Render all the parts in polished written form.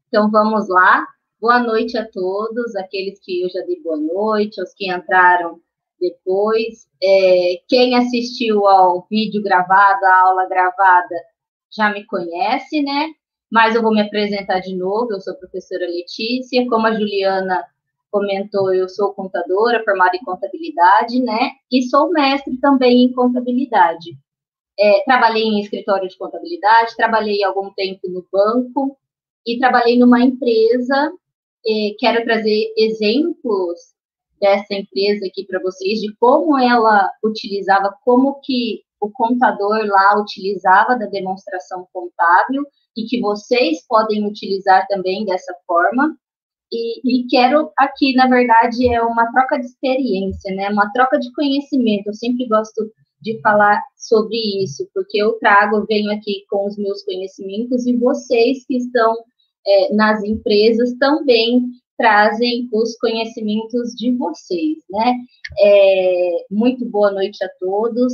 Então, vamos lá. Boa noite a todos, aqueles que eu já dei boa noite, os que entraram depois. Quem assistiu ao vídeo gravado, à aula gravada, já me conhece, né? Mas eu vou me apresentar de novo. Eu sou a professora Letícia. Como a Juliana comentou, eu sou contadora, formada em contabilidade, né? E sou mestre também em contabilidade. Trabalhei em escritório de contabilidade, trabalhei algum tempo no banco e trabalhei numa empresa. Quero trazer exemplos dessa empresa aqui para vocês, de como ela utilizava, como que o contador lá utilizava da demonstração contábil e que vocês podem utilizar também dessa forma. E quero aqui, na verdade, é uma troca de experiência, né? Uma troca de conhecimento. Eu sempre gosto de falar sobre isso, porque eu venho aqui com os meus conhecimentos e vocês que estão nas empresas também trazem os conhecimentos de vocês, né? Muito boa noite a todos.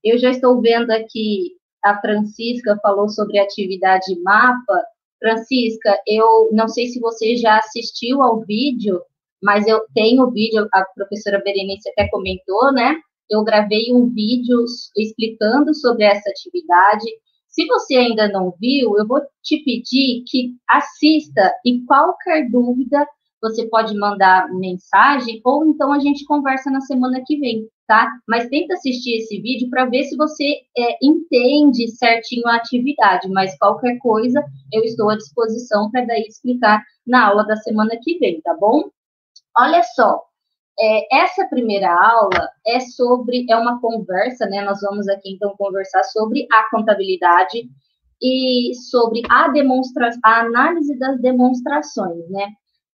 Eu já estou vendo aqui, a Francisca falou sobre atividade mapa. Francisca, eu não sei se você já assistiu ao vídeo, mas eu tenho o vídeo, a professora Berenice até comentou, né? Eu gravei um vídeo explicando sobre essa atividade. Se você ainda não viu, eu vou te pedir que assista e qualquer dúvida você pode mandar mensagem ou então a gente conversa na semana que vem, tá? Mas tenta assistir esse vídeo para ver se você entende certinho a atividade, mas qualquer coisa eu estou à disposição para daí explicar na aula da semana que vem, tá bom? Olha só, essa primeira aula é uma conversa, né? Nós vamos aqui então conversar sobre a contabilidade e sobre a análise das demonstrações, né?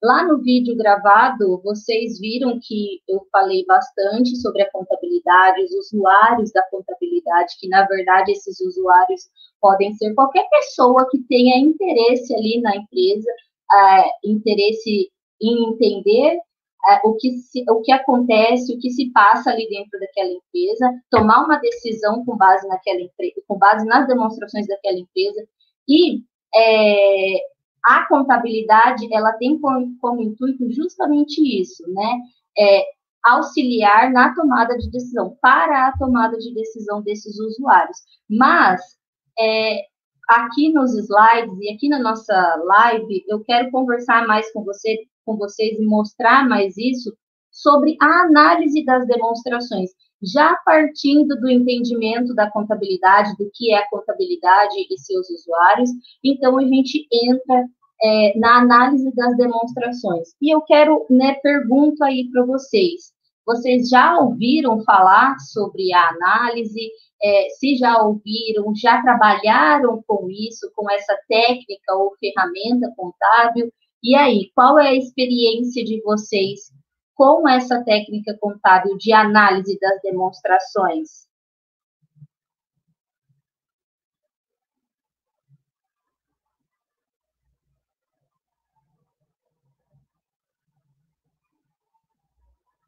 Lá no vídeo gravado, vocês viram que eu falei bastante sobre a contabilidade, os usuários da contabilidade, que na verdade esses usuários podem ser qualquer pessoa que tenha interesse ali na empresa, interesse em entender o que acontece, o que se passa ali dentro daquela empresa, tomar uma decisão com base naquela empresa, com base nas demonstrações daquela empresa. E a contabilidade, ela tem como intuito justamente isso, né? Auxiliar na tomada de decisão, para a tomada de decisão desses usuários. Mas, aqui nos slides e aqui na nossa live, eu quero conversar mais com vocês e mostrar mais isso sobre a análise das demonstrações, já partindo do entendimento da contabilidade, do que é a contabilidade e seus usuários. Então, a gente entra na análise das demonstrações. E eu quero, pergunto aí para vocês já ouviram falar sobre a análise? Se já ouviram, já trabalharam com isso, com essa técnica ou ferramenta contábil? E aí, qual é a experiência de vocês com essa técnica contábil de análise das demonstrações?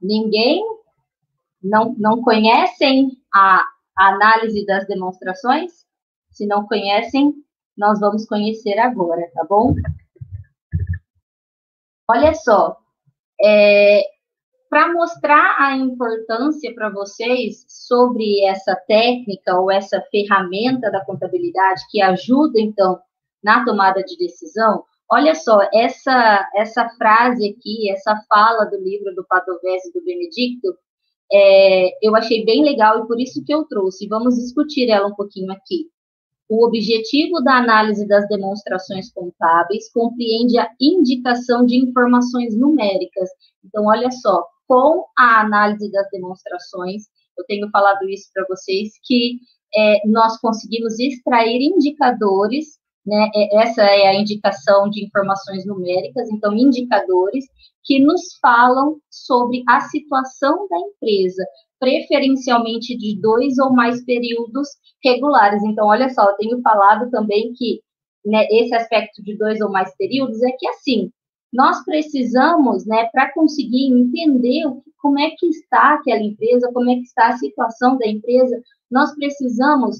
Ninguém? Não conhecem a análise das demonstrações? Se não conhecem, nós vamos conhecer agora, tá bom? Olha só, para mostrar a importância para vocês sobre essa técnica ou essa ferramenta da contabilidade que ajuda, então, na tomada de decisão, olha só, essa frase aqui, essa fala do livro do Padovese e do Benedicto, eu achei bem legal e por isso que eu trouxe. Vamos discutir ela um pouquinho aqui. O objetivo da análise das demonstrações contábeis compreende a indicação de informações numéricas. Então, olha só, com a análise das demonstrações, eu tenho falado isso para vocês, que nós conseguimos extrair indicadores, né? Essa é a indicação de informações numéricas, então, indicadores que nos falam sobre a situação da empresa, preferencialmente de 2 ou mais períodos regulares. Então, olha só, eu tenho falado também que, né, esse aspecto de 2 ou mais períodos é que, assim, nós precisamos, né, para conseguir entender como é que está aquela empresa, como é que está a situação da empresa, nós precisamos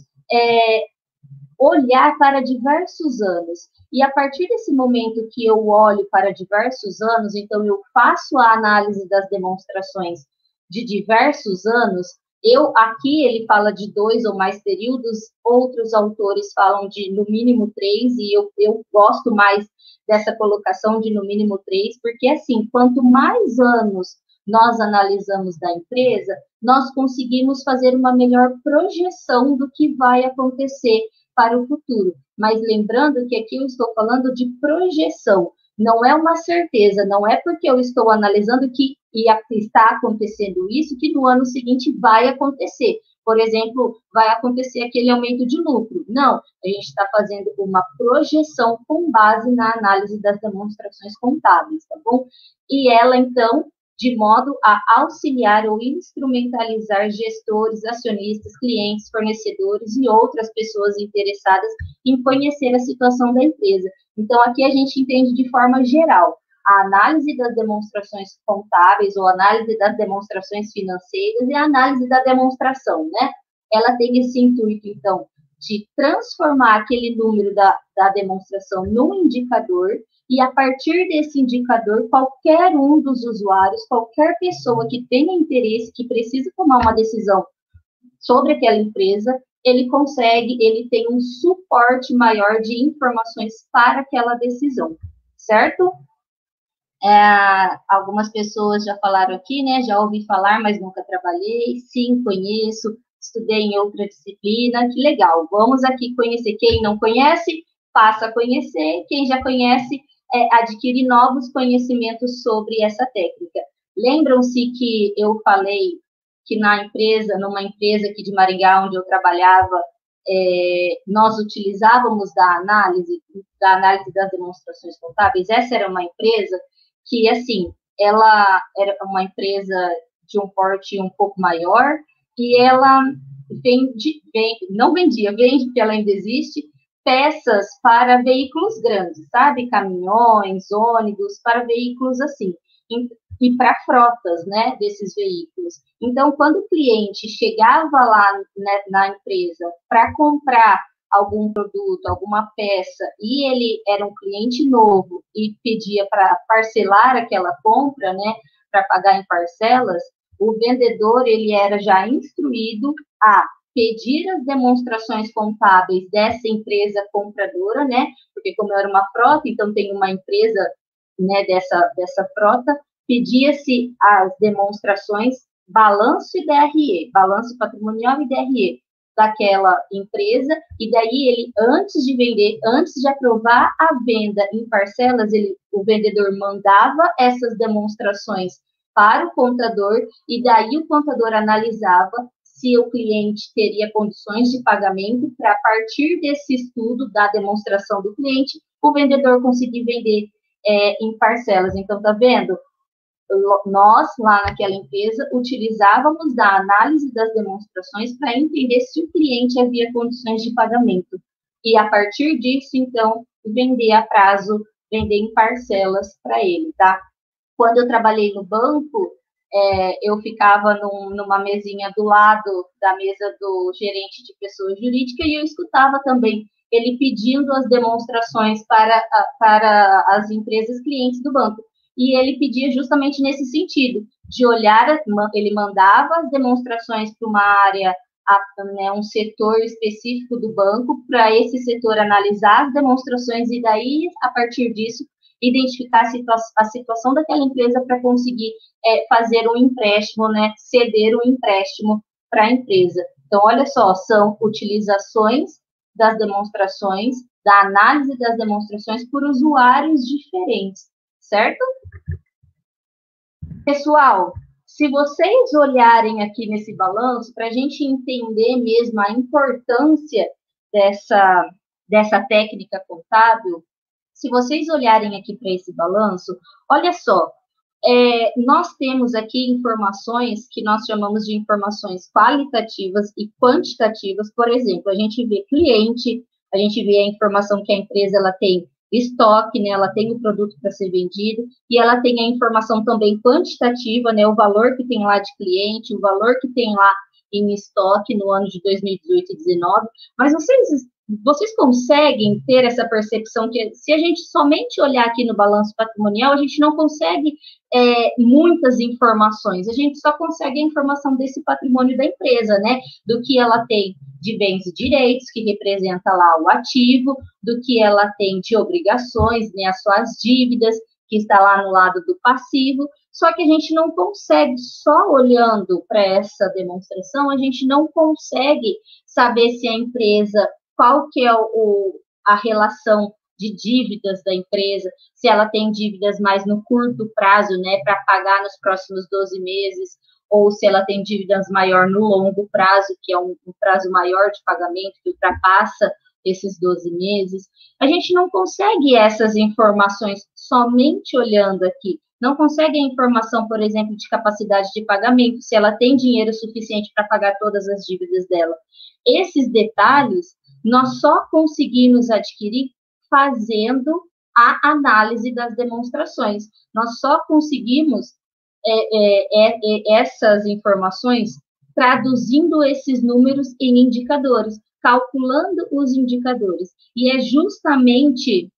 olhar para diversos anos. E a partir desse momento que eu olho para diversos anos, então eu faço a análise das demonstrações de diversos anos. Aqui ele fala de 2 ou mais períodos, outros autores falam de no mínimo 3, e eu gosto mais dessa colocação de no mínimo 3, porque assim, quanto mais anos nós analisamos da empresa, nós conseguimos fazer uma melhor projeção do que vai acontecer para o futuro. Mas lembrando que aqui eu estou falando de projeção, não é uma certeza, não é porque eu estou analisando que está acontecendo isso que no ano seguinte vai acontecer. Por exemplo, vai acontecer aquele aumento de lucro. Não, a gente está fazendo uma projeção com base na análise das demonstrações contábeis, tá bom? E ela, então, de modo a auxiliar ou instrumentalizar gestores, acionistas, clientes, fornecedores e outras pessoas interessadas em conhecer a situação da empresa. Então, aqui a gente entende de forma geral a análise das demonstrações contábeis ou análise das demonstrações financeiras e a análise da demonstração, né? Ela tem esse intuito, então, de transformar aquele número da demonstração num indicador, e a partir desse indicador, qualquer um dos usuários, qualquer pessoa que tenha interesse, que precisa tomar uma decisão sobre aquela empresa, ele tem um suporte maior de informações para aquela decisão, certo? Algumas pessoas já falaram aqui, né? Já ouvi falar, mas nunca trabalhei. Sim, conheço, estudei em outra disciplina, que legal. Vamos aqui conhecer. Quem não conhece, passa a conhecer. Quem já conhece, adquire novos conhecimentos sobre essa técnica. Lembram-se que eu falei que numa empresa aqui de Maringá, onde eu trabalhava, nós utilizávamos da análise das demonstrações contábeis. Essa era uma empresa que, assim, ela era uma empresa de um porte um pouco maior, e ela vende, porque ela ainda existe, peças para veículos grandes, sabe? Caminhões, ônibus, para veículos assim, e para frotas, né, desses veículos. Então, quando o cliente chegava lá, né, na empresa para comprar algum produto, alguma peça, e ele era um cliente novo e pedia para parcelar aquela compra, né, para pagar em parcelas, o vendedor, ele era já instruído a pedir as demonstrações contábeis dessa empresa compradora, né, porque como era uma frota, então tem uma empresa, né, dessa frota, pedia-se as demonstrações balanço e DRE, balanço patrimonial e DRE, daquela empresa, e daí ele, antes de vender, antes de aprovar a venda em parcelas, o vendedor mandava essas demonstrações para o contador, e daí o contador analisava se o cliente teria condições de pagamento para, a partir desse estudo da demonstração do cliente, o vendedor conseguir vender em parcelas. Então, tá vendo? Nós, lá naquela empresa, utilizávamos da análise das demonstrações para entender se o cliente havia condições de pagamento. E, a partir disso, então, vender a prazo, vender em parcelas para ele, tá? Quando eu trabalhei no banco, eu ficava numa mesinha do lado da mesa do gerente de pessoa jurídica e eu escutava também ele pedindo as demonstrações para as empresas clientes do banco. E ele pedia justamente nesse sentido, de olhar, ele mandava as demonstrações para uma área, né, um setor específico do banco, para esse setor analisar as demonstrações e daí, a partir disso, identificar a situação daquela empresa para conseguir fazer um empréstimo, né, ceder um empréstimo para a empresa. Então, olha só, são utilizações das demonstrações, da análise das demonstrações por usuários diferentes, certo? Pessoal, se vocês olharem aqui nesse balanço, para a gente entender mesmo a importância dessa técnica contábil, se vocês olharem aqui para esse balanço, olha só, nós temos aqui informações que nós chamamos de informações qualitativas e quantitativas. Por exemplo, a gente vê cliente, a gente vê a informação que a empresa ela tem estoque, né, ela tem o produto para ser vendido, e ela tem a informação também quantitativa, né, o valor que tem lá de cliente, o valor que tem lá em estoque no ano de 2018 e 2019, mas vocês Vocês conseguem ter essa percepção que, se a gente somente olhar aqui no balanço patrimonial, a gente não consegue muitas informações, a gente só consegue a informação desse patrimônio da empresa, né? Do que ela tem de bens e direitos, que representa lá o ativo, do que ela tem de obrigações, né? As suas dívidas, que está lá no lado do passivo. Só que a gente não consegue, só olhando para essa demonstração, a gente não consegue saber se a empresa, qual que é a relação de dívidas da empresa, se ela tem dívidas mais no curto prazo, né, para pagar nos próximos 12 meses, ou se ela tem dívidas maior no longo prazo, que é um prazo maior de pagamento, que ultrapassa esses 12 meses. A gente não consegue essas informações somente olhando aqui. Não consegue a informação, por exemplo, de capacidade de pagamento, se ela tem dinheiro suficiente para pagar todas as dívidas dela. Esses detalhes nós só conseguimos adquirir fazendo a análise das demonstrações. Nós só conseguimos essas informações traduzindo esses números em indicadores, calculando os indicadores. E é justamente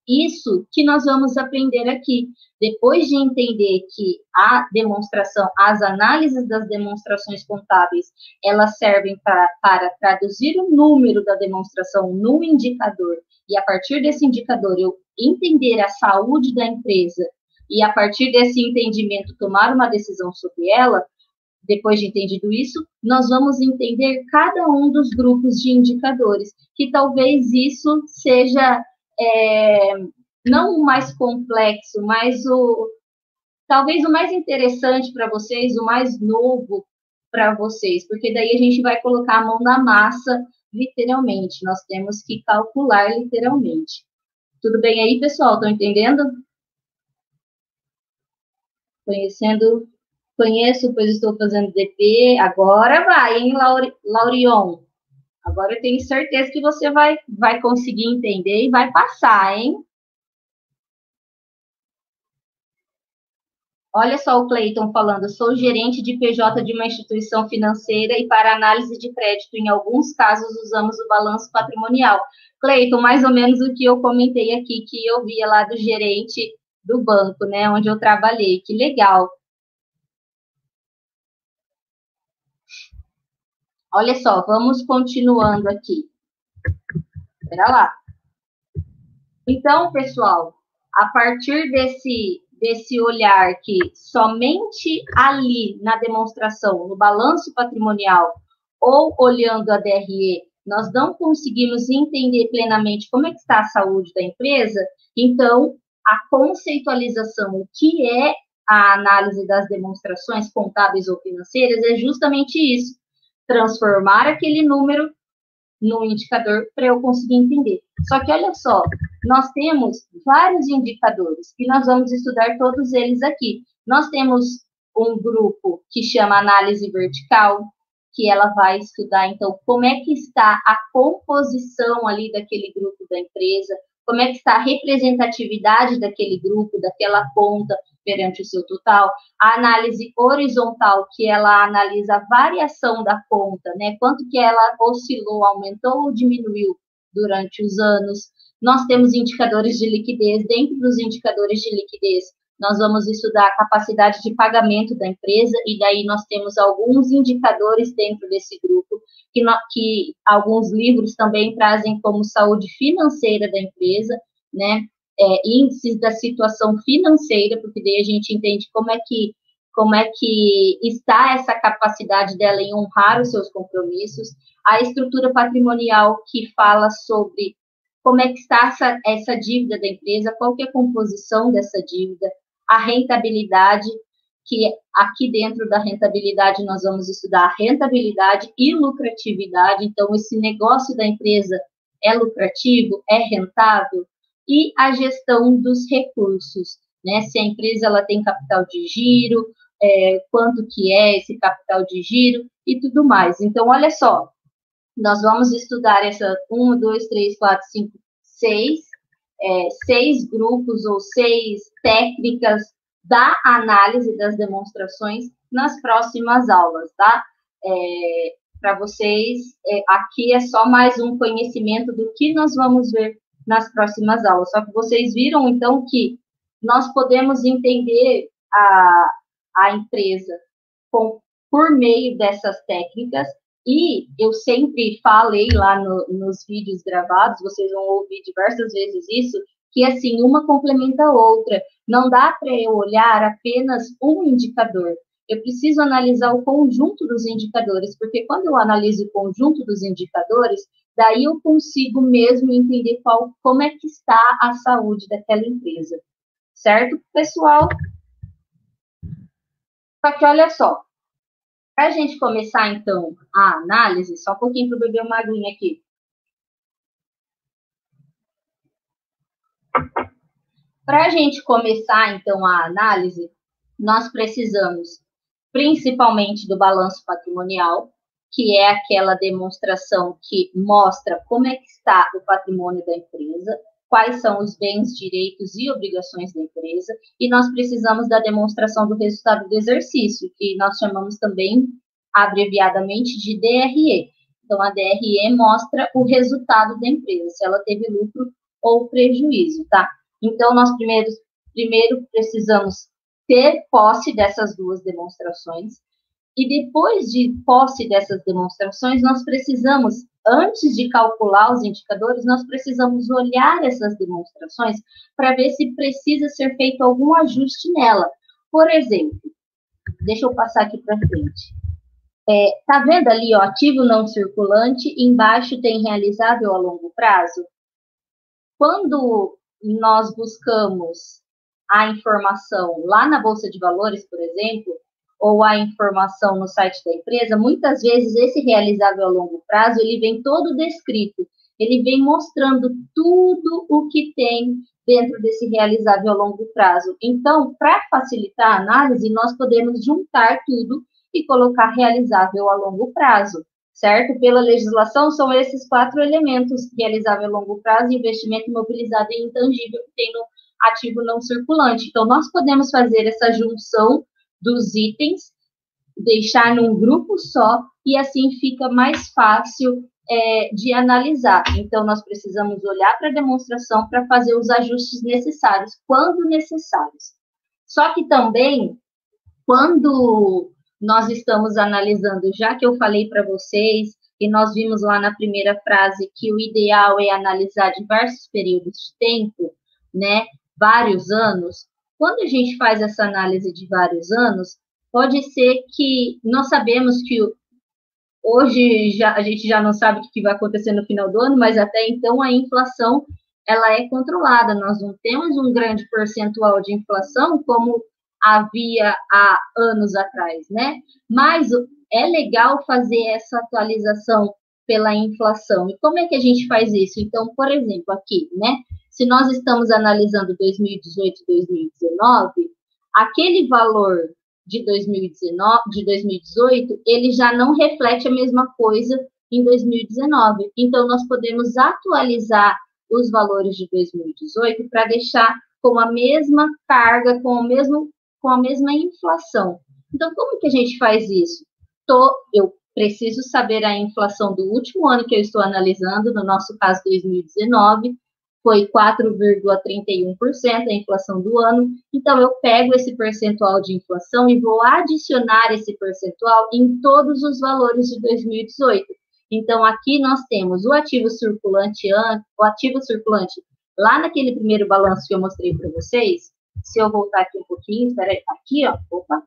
isso que nós vamos aprender aqui. Depois de entender que a demonstração, as análises das demonstrações contábeis, elas servem para traduzir o número da demonstração no indicador, e a partir desse indicador eu entender a saúde da empresa, e a partir desse entendimento tomar uma decisão sobre ela. Depois de entendido isso, nós vamos entender cada um dos grupos de indicadores, que talvez isso seja não o mais complexo, mas talvez o mais interessante para vocês, o mais novo para vocês, porque daí a gente vai colocar a mão na massa, literalmente. Nós temos que calcular literalmente. Tudo bem aí, pessoal? Estão entendendo? Conheço, pois estou fazendo DP. Agora vai, hein, Laurion? Agora eu tenho certeza que você vai conseguir entender e vai passar, hein? Olha só o Cleiton falando, sou gerente de PJ de uma instituição financeira e para análise de crédito, em alguns casos, usamos o balanço patrimonial. Cleiton, mais ou menos o que eu comentei aqui, que eu via lá do gerente do banco, né, onde eu trabalhei. Que legal. Olha só, vamos continuando aqui. Espera lá. Então, pessoal, a partir desse olhar que somente ali na demonstração, no balanço patrimonial, ou olhando a DRE, nós não conseguimos entender plenamente como é que está a saúde da empresa, então, a conceitualização, o que é a análise das demonstrações contábeis ou financeiras, é justamente isso, transformar aquele número no indicador para eu conseguir entender. Só que olha só, nós temos vários indicadores e nós vamos estudar todos eles aqui. Nós temos um grupo que chama análise vertical, que ela vai estudar, então, como é que está a composição ali daquele grupo da empresa, como é que está a representatividade daquele grupo, daquela conta perante o seu total. A análise horizontal, que ela analisa a variação da conta, né? Quanto que ela oscilou, aumentou ou diminuiu durante os anos. Nós temos indicadores de liquidez. Dentro dos indicadores de liquidez, nós vamos estudar a capacidade de pagamento da empresa, e daí nós temos alguns indicadores dentro desse grupo, que alguns livros também trazem como saúde financeira da empresa, né? Índices da situação financeira, porque daí a gente entende como é que está essa capacidade dela em honrar os seus compromissos, a estrutura patrimonial, que fala sobre como é que está essa dívida da empresa, qual que é a composição dessa dívida, a rentabilidade, que aqui dentro da rentabilidade nós vamos estudar rentabilidade e lucratividade, então esse negócio da empresa é lucrativo, é rentável, e a gestão dos recursos, né? Se a empresa ela tem capital de giro, quanto que é esse capital de giro e tudo mais. Então, olha só, nós vamos estudar essa 1, 2, 3, 4, 5, 6 grupos ou 6 técnicas da análise das demonstrações nas próximas aulas, tá? para vocês, aqui é só mais um conhecimento do que nós vamos ver nas próximas aulas. Só que vocês viram, então, que nós podemos entender a empresa por meio dessas técnicas, e eu sempre falei lá nos vídeos gravados, vocês vão ouvir diversas vezes isso, que assim, uma complementa a outra. Não dá para eu olhar apenas um indicador. Eu preciso analisar o conjunto dos indicadores, porque quando eu analiso o conjunto dos indicadores, daí eu consigo mesmo entender como é que está a saúde daquela empresa. Certo, pessoal? Só que olha só, para a gente começar, então, a análise, só um pouquinho para eu beber uma aguinha aqui. Para a gente começar, então, a análise, nós precisamos principalmente do balanço patrimonial, que é aquela demonstração que mostra como é que está o patrimônio da empresa, quais são os bens, direitos e obrigações da empresa, e nós precisamos da demonstração do resultado do exercício, que nós chamamos também, abreviadamente, de DRE. Então, a DRE mostra o resultado da empresa, se ela teve lucro ou prejuízo, tá? Então, nós primeiro precisamos ter posse dessas duas demonstrações, e depois de posse dessas demonstrações, nós precisamos, antes de calcular os indicadores, nós precisamos olhar essas demonstrações para ver se precisa ser feito algum ajuste nela. Por exemplo, deixa eu passar aqui para frente. Tá vendo ali, ó, ativo não circulante, embaixo tem realizável a longo prazo? Quando nós buscamos a informação lá na Bolsa de Valores, por exemplo, ou a informação no site da empresa, muitas vezes esse realizável a longo prazo, ele vem todo descrito, ele vem mostrando tudo o que tem dentro desse realizável a longo prazo. Então, para facilitar a análise, nós podemos juntar tudo e colocar realizável a longo prazo, certo? Pela legislação, são esses 4 elementos: realizável a longo prazo, investimento imobilizado e intangível que tem no ativo não circulante. Então, nós podemos fazer essa junção dos itens, deixar num grupo só, e assim fica mais fácil de analisar. Então, nós precisamos olhar para a demonstração para fazer os ajustes necessários, quando necessários. Só que também, quando nós estamos analisando, já que eu falei para vocês, e nós vimos lá na primeira frase que o ideal é analisar diversos períodos de tempo, né, vários anos, quando a gente faz essa análise de vários anos, pode ser que nós sabemos que hoje a gente já não sabe o que vai acontecer no final do ano, mas até então a inflação ela é controlada. Nós não temos um grande percentual de inflação como havia há anos atrás, né? Mas é legal fazer essa atualização pela inflação. E como é que a gente faz isso? Então, por exemplo, aqui, né? Se nós estamos analisando 2018 e 2019, aquele valor de 2018, ele já não reflete a mesma coisa em 2019. Então, nós podemos atualizar os valores de 2018 para deixar com a mesma carga, com a mesma inflação. Então, como que a gente faz isso? Eu preciso saber a inflação do último ano que eu estou analisando, no nosso caso, 2019, foi 4,31% a inflação do ano. Então, eu pego esse percentual de inflação e vou adicionar esse percentual em todos os valores de 2018. Então, aqui nós temos o ativo circulante lá naquele primeiro balanço que eu mostrei para vocês. Se eu voltar aqui um pouquinho, espera aí, aqui, ó, opa.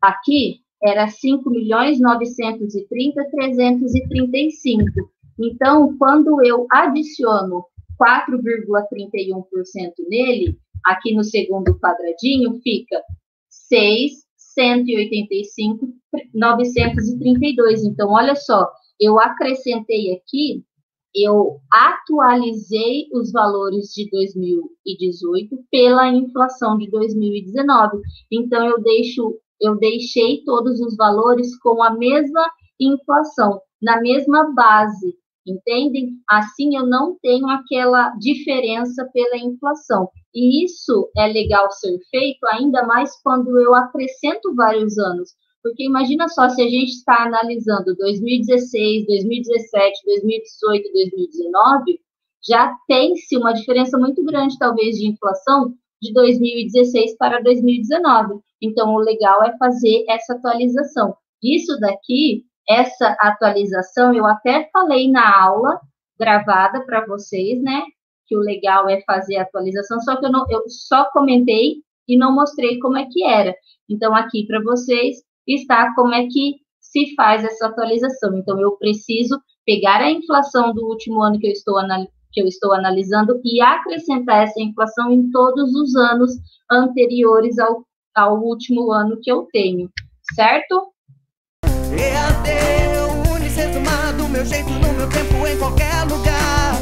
Aqui era 5.930.335. Então, quando eu adiciono 4,31% nele, aqui no segundo quadradinho, fica 6.185.932. Então, olha só, eu acrescentei aqui, eu atualizei os valores de 2018 pela inflação de 2019. Então, eu deixei todos os valores com a mesma inflação, na mesma base, entendem? Assim eu não tenho aquela diferença pela inflação. E isso é legal ser feito, ainda mais quando eu acrescento vários anos, Porque imagina só se a gente está analisando 2016, 2017, 2018, 2019, já tem-se uma diferença muito grande, talvez, de inflação de 2016 para 2019. Então, o legal é fazer essa atualização. Isso daqui, essa atualização, eu até falei na aula gravada para vocês, né? Que o legal é fazer a atualização, só que eu só comentei e não mostrei como é que era. Então, aqui para vocês está como é que se faz essa atualização. Então, eu preciso pegar a inflação do último ano que eu estou analisando e acrescentar essa inflação em todos os anos anteriores ao último ano que eu tenho, certo? EAD, Unicentro, do meu jeito, no meu tempo, em qualquer lugar.